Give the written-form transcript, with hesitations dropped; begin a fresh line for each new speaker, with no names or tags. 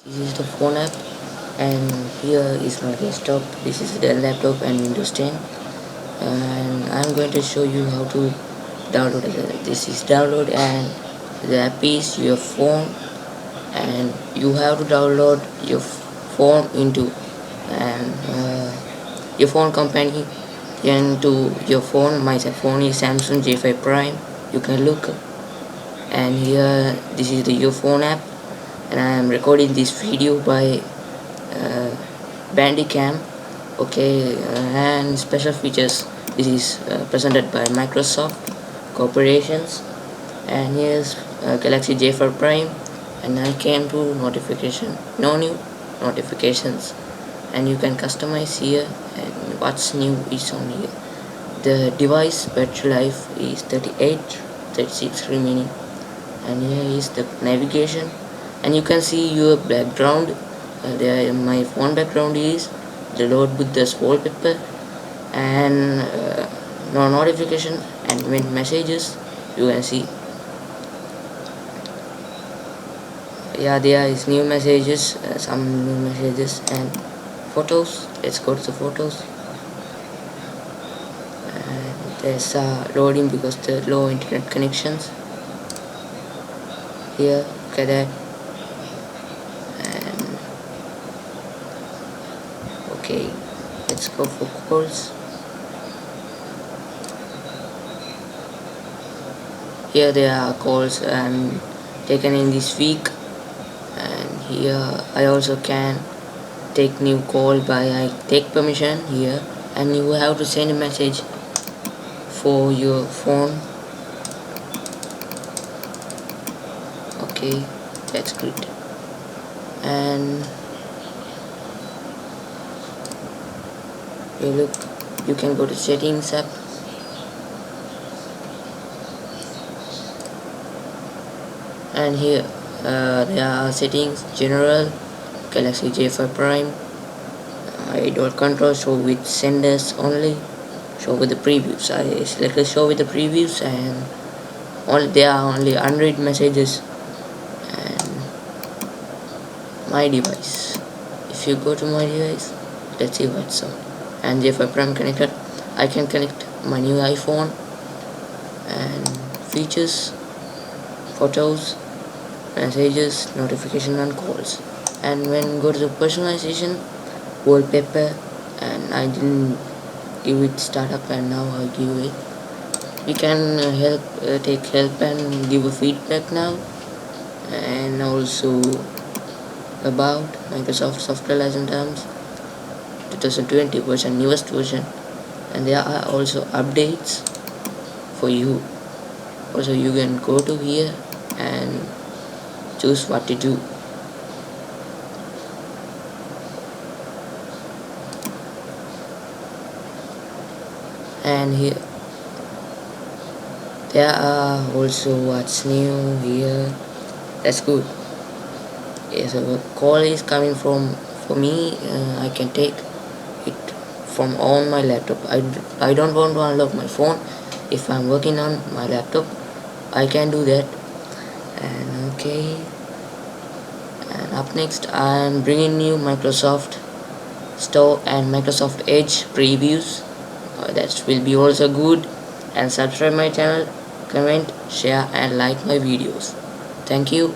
This is the phone app, and here is my desktop. This is the laptop and Windows 10, and I'm going to show you how to download it. This is download, and the app is your phone, and you have to download your phone into and your phone company into your phone. My phone is Samsung J5 Prime. You can look, and here this is the your phone app, and I am recording this video by Bandicam. Okay, and special features. This is presented by Microsoft Corporations, and here's Galaxy J4 Prime, and I came to notification. No new notifications, and you can customize here. And what's new is on here. The device battery life is 38, 36 remaining, and here is the navigation, and you can see your background. There my phone background is the Lord Buddha's wallpaper, and no notification, and when messages you can see, yeah, there is new messages, some new messages, and photos. Let's go to the photos, and there's loading because the low internet connections. Here, look at that. And okay, let's go for calls. Here there are calls taken in this week, and here I also can take new call by I take permission here, and you have to send a message for your phone. Okay, that's great. And you can go to settings app, and here there are settings: general, Galaxy J5 Prime, idle control, show with senders only, show with the previews. I selected show with the previews, and there are only unread messages. And my device, if you go to my device, let's see what's up. And J5 Prime connected. I can connect my new iPhone, and features, photos, messages, notification, and calls. And when go to the personalization, wallpaper, and I didn't give it startup, and now I give it. We can take help and give a feedback now, and also about Microsoft software license terms 2020 version, newest version, and there are also updates for you. Also, you can go to here and choose what to do. And here there are also what's new here. That's good. Yes, a call is coming from for me. I can take it from on my laptop. I don't want to unlock my phone. If I'm working on my laptop, I can do that. And okay, and up next I'm bringing you Microsoft Store and Microsoft Edge previews. That will be also good. And subscribe my channel, comment, share, and like my videos. Thank you.